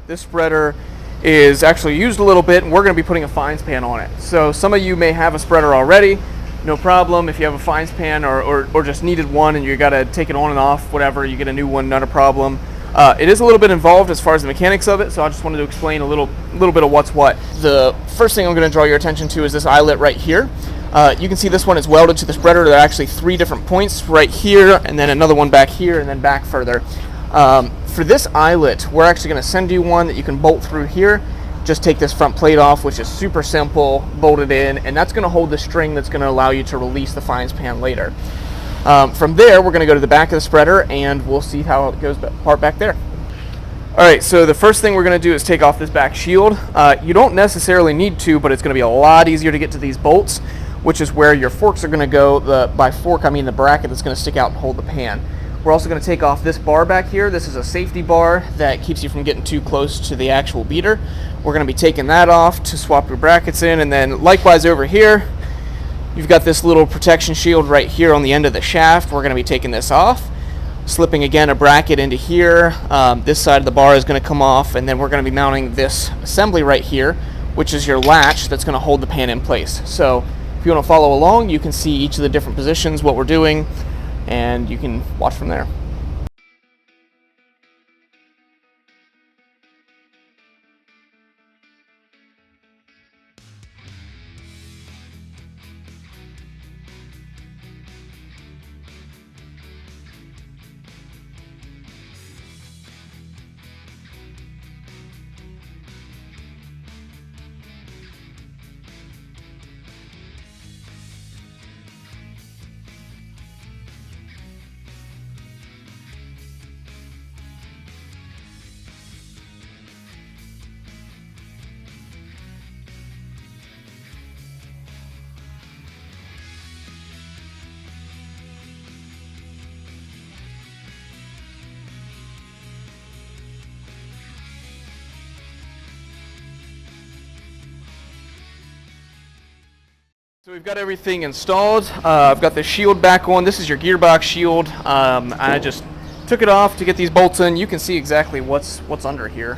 This spreader is actually used a little bit, and we're going to be putting a fines pan on it. So some of you may have a spreader already, no problem. If you have a fines pan or just needed one and you got to take it on and off, whatever, you get a new one, not a problem. It is a little bit involved as far as the mechanics of it, so I just wanted to explain a little bit of what's what. The first thing I'm going to draw your attention to is this eyelet right here. You can see this one is welded to the spreader. There are actually 3 different points right here, and then another one back here, and then back further. For this eyelet, we're actually going to send you one that you can bolt through here. Just take this front plate off, which is super simple, bolt it in, and that's going to hold the string that's going to allow you to release the fines pan later. From there, we're going to go to the back of the spreader, and we'll see how it goes apart back there. Alright, so the first thing we're going to do is take off this back shield. You don't necessarily need to, but it's going to be a lot easier to get to these bolts, which is where your forks are going to go. By fork, I mean the bracket that's going to stick out and hold the pan. We're also going to take off this bar back here. This is a safety bar that keeps you from getting too close to the actual beater. We're going to be taking that off to swap your brackets in, and then likewise over here, you've got this little protection shield right here on the end of the shaft. We're going to be taking this off, slipping again a bracket into here. This side of the bar is going to come off, and then we're going to be mounting this assembly right here, which is your latch that's going to hold the pan in place. So if you want to follow along, you can see each of the different positions, what we're doing, and you can watch from there. So we've got everything installed. I've got the shield back on. This is your gearbox shield. I just took it off to get these bolts in. You can see exactly what's under here.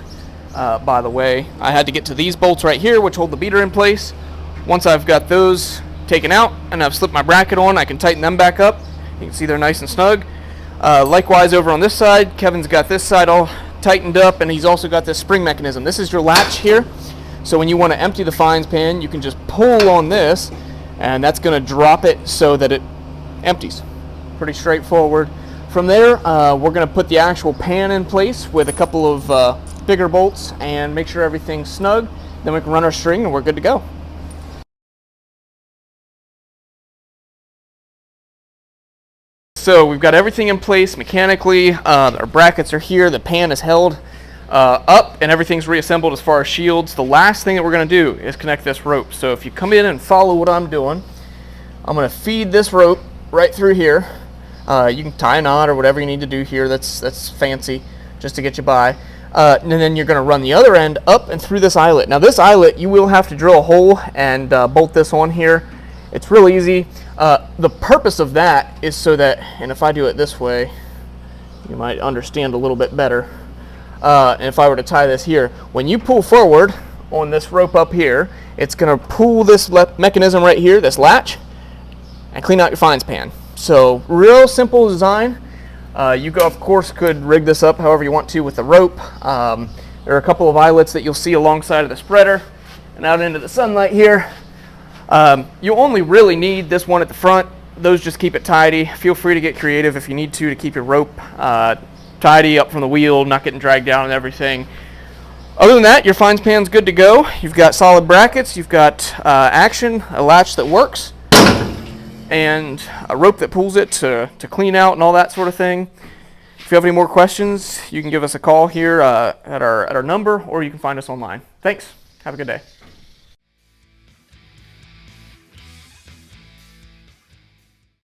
By the way, I had to get to these bolts right here, which hold the beater in place. Once I've got those taken out and I've slipped my bracket on, I can tighten them back up. You can see they're nice and snug. Likewise over on this side, Kevin's got this side all tightened up, and he's also got this spring mechanism. This is your latch here. So when you want to empty the fines pan, you can just pull on this, and that's going to drop it so that it empties. Pretty straightforward. From there, we're going to put the actual pan in place with a couple of bigger bolts and make sure everything's snug. Then we can run our string and we're good to go. So we've got everything in place mechanically. Our brackets are here. The pan is held up and everything's reassembled as far as shields. The last thing that we're going to do is connect this rope. So if you come in and follow what I'm doing, I'm going to feed this rope right through here. You can tie a knot or whatever you need to do here. That's fancy just to get you by. And then you're going to run the other end up and through this eyelet. Now this eyelet, you will have to drill a hole and bolt this on here. It's real easy. The purpose of that is so that, and if I do it this way, you might understand a little bit better. And if I were to tie this here, when you pull forward on this rope up here, it's going to pull this mechanism right here, this latch, and clean out your fines pan. So real simple design. You of course could rig this up however you want to with the rope. There are a couple of eyelets that you'll see alongside of the spreader and out into the sunlight here. You only really need this one at the front. Those just keep it tidy. Feel free to get creative if you need to keep your rope tidy up from the wheel, not getting dragged down and everything. Other than that, your fines pan's good to go. You've got solid brackets, you've got action, a latch that works, and a rope that pulls it to clean out and all that sort of thing. If you have any more questions, you can give us a call here at our number, or you can find us online. Thanks. Have a good day.